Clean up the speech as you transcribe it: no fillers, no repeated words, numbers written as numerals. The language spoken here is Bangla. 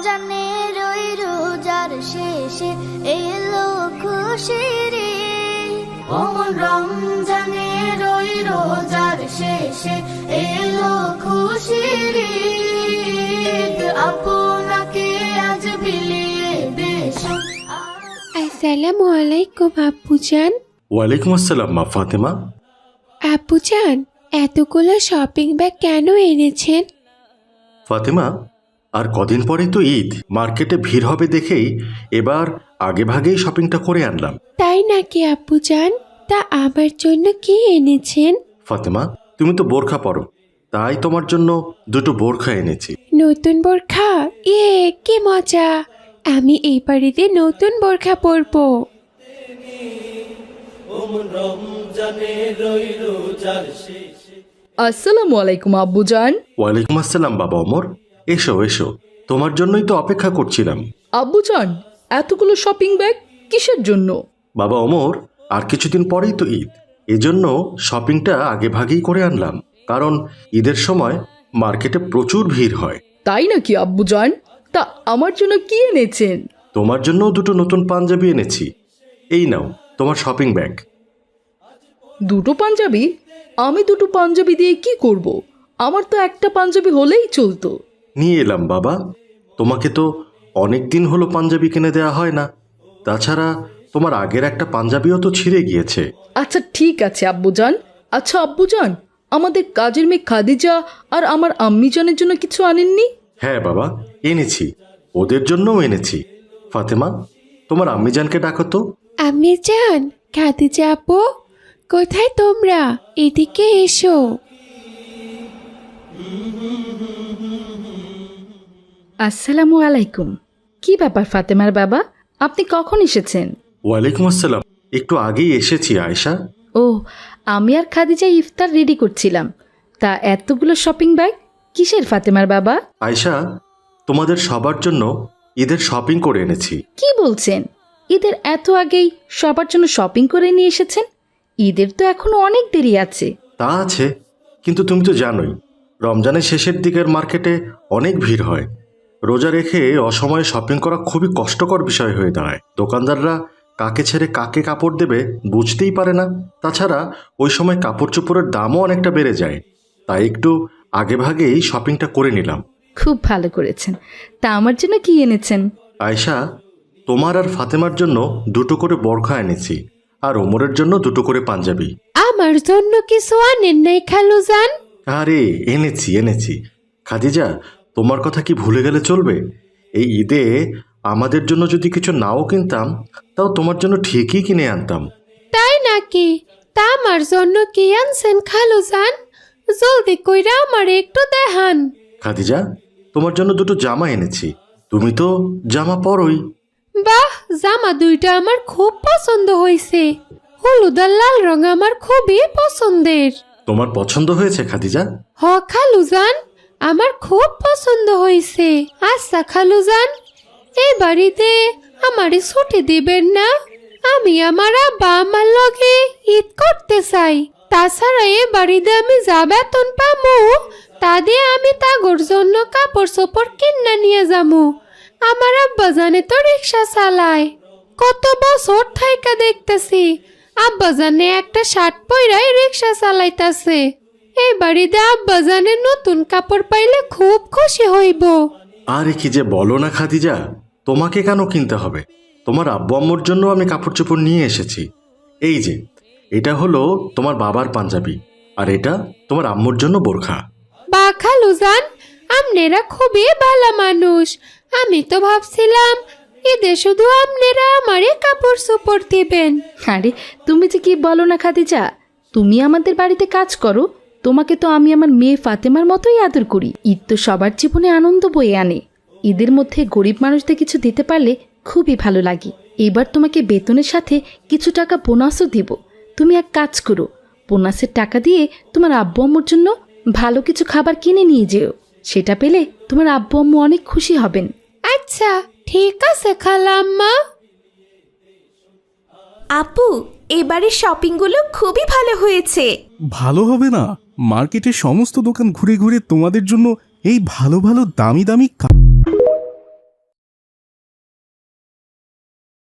রমজানের ওই রোজার শেষে এলো খুশির ঈদ। ওমন রমজানের ওই রোজার শেষে এলো খুশির ঈদ। আপনাকে আজ বিলিয়ে দেশ। আসসালামু আলাইকুম আব্বুজান। ওয়ালাইকুম আসসালাম মা ফাতেমা। আব্বুজান, এতগুলো শপিং ব্যাগ কেন এনেছেন? ফাতেমা, আর কদিন পরেই তো ঈদ, মার্কেটে ভিড় হবে দেখেই এবার আগে ভাগেই শপিংটা করে আনলাম। তাই নাকি আব্বুজান? তা আমার জন্য কি এনেছেন? ফাতেমা, তুমি তো বোরখা পরো, তাই তোমার জন্য দুটো বোরখা এনেছি। নতুন বোরখা? ইয়ে, কি মজা! আমি এই বাড়িতে নতুন বোরখা পরবো। আসসালামু আলাইকুম আব্বুজান। ওয়ালাইকুম আসসালাম বাবা ওমর। এসো এসো, তোমার জন্যই তো অপেক্ষা করছিলাম। আব্বুজান, এতগুলো শপিং ব্যাগ কিসের জন্য? বাবা ওমর, আর কিছুদিন পরেই তো ঈদ, এজন্য শপিংটা আগে ভাগেই করে আনলাম। কারণ ঈদের সময় মার্কেটে প্রচুর ভিড় হয়। তাই নাকি আব্বুজান? তা আমার জন্য কি এনেছেন? তোমার জন্য দুটো নতুন পাঞ্জাবি এনেছি। এই নাও তোমার শপিং ব্যাগ। দুটো পাঞ্জাবি? আমি দুটো পাঞ্জাবি দিয়ে কি করব? আমার তো একটা পাঞ্জাবি হলেই চলতো। নিয়ে এলাম বাবা, তোমাকে তো অনেক দিন হলো পাঞ্জাবি কিনে দেওয়া হয় না। তাছাড়া তোমার আগের একটা পাঞ্জাবিও তো ছিঁড়ে গিয়েছে। আচ্ছা ঠিক আছে আব্বুজান। আচ্ছা আব্বুজান, আমাদের কাজের মেয়ে খাদিজা আর আমার আম্মিজানের জন্য কিছু আনেননি? হ্যাঁ বাবা, এনেছি, ওদের জন্যও এনেছি। ফাতেমা, তোমার আম্মিজানকে ডাকো তো। আম্মিজান, খাদিজা আপু, কোথায় তোমরা? এদিকে এসো। আসসালামু আলাইকুম। কি ব্যাপার ফাতেমার বাবা, আপনি কখন এসেছেন? ওয়ালাইকুম আসসালাম, একটু আগেই এসেছি আয়েশা। ও, আমি আর খাদিজা ইফতার রেডি করছিলাম। তা এতগুলো শপিং ব্যাগ কিসের ফাতেমার বাবা? আয়েশা, তোমাদের সবার জন্য ঈদের শপিং করে এনেছি। কি বলছেন? ঈদের এত আগেই সবার জন্য শপিং করে নিয়ে এসেছেন? ঈদের তো এখনো অনেক দেরি আছে। তা আছে, কিন্তু তুমি তো জানোই রমজানের শেষের দিকের মার্কেটে অনেক ভিড় হয়। রোজা রেখে অসময়ে শপিং করা খুবই কষ্টকর বিষয় হয়ে দাঁড়ায়। দোকানদাররা কাকে ছেড়ে কাকে কাপড় দেবে বুঝতেই পারে না। তাছাড়া ওই সময় কাপড় চোপড়ের দামও অনেকটা বেড়ে যায়। তাই একটু আগেভাগেই শপিংটা করে নিলাম। খুব ভালো করেছেন। তা আমার জন্য কি এনেছেন? আয়েশা, তোমার আর ফাতেমার জন্য দুটো করে বোরখা এনেছি, আর ওমরের জন্য দুটো করে পাঞ্জাবি। আমার জন্য কিছু আনেন নাই খালুজান? আরে এনেছি এনেছি। খাদিজা, তোমার কথা কি ভুলে গেলে চলবে? এই ঈদে আমাদের জন্য যদি কিছু নাও কিনতাম, তাও তোমার জন্য ঠিকই কিনে আনতাম। তাই নাকি? তা আমার জন্য কি আনছেন খালুজান? জলদি কইরা আমার একটু দেখান। খাদিজা, তোমার জন্য দুটো জামা এনেছি, তুমি তো জামা পরোই। বাহ, জামা দুইটা আমার খুব পছন্দ হয়েছে। হলুদ আর লাল রং আমার খুবই পছন্দের। তোমার পছন্দ হয়েছে খাদিজা? হ খালুজান, আমার খুব পছন্দ হয়েছে। আচ্ছা খালুজান, এই বাড়িতে আমারে ছুটি দিবেন না? আমি আমার আব্বা আমার লগে ঈদ করতে চাই। তাছাড়া এ বাড়িতে আমি যা বেতন পামু তা দিয়ে আমি তাগর জন্য কাপড় চোপড় কিনা নিয়ে যামু। আমার আব্বা জানে তো রিক্সা চালায়। কত বছর থাইকা দেখতেছি আব্বা জানে একটা শার্ট পইরাই রিক্সা চালাইতাছে। এই বাড়িতে আব্বা জানে নতুন কাপড় পাইলে খুব খুশি হইব। আরে কি যে বলো না খাদিজা, তোমাকে কেন কিনতে হবে? তোমার আব্বু আম্মুর জন্য আমি কাপড় চোপড় নিয়ে এসেছি। এই যে, এটা হলো তোমার বাবার পাঞ্জাবি, আর এটা তোমার আম্মুর জন্য বোরখা। বা খালুজান, আমনেরা খুবই ভালো মানুষ। আমি তো ভাবছিলাম ঈদে শুধু আমনেরা আমারে কাপড় চোপড় দিবেন। আরে তুমি যে কি বলো না খাদিজা, তুমি আমাদের বাড়িতে কাজ করো, তোমাকে তো আমি আমার মেয়ে ফাতেমার মতোই আদর করি। ঈদ তো সবার জীবনে আনন্দ বয়ে আনে। ঈদের মধ্যে গরিব মানুষদের কিছু দিতে পারলে খুবই ভালো লাগে। এবার তোমাকে বেতনের সাথে কিছু টাকা বোনাসও দেব। তুমি এক কাজ করো, বোনাসের টাকা দিয়ে তোমার আব্বু আম্মুর জন্য ভালো কিছু খাবার কিনে নিয়ে যেও। সেটা পেলে তোমার আব্বু আম্মু অনেক খুশি হবেন। আচ্ছা ঠিক আছে খালাম্মা। আপু, এবারের শপিংগুলো খুবই ভালো হয়েছে। ভালো হবে না? মার্কেটের সমস্ত দোকান ঘুরে ঘুরে তোমাদের জন্য এই ভালো ভালো দামি দামি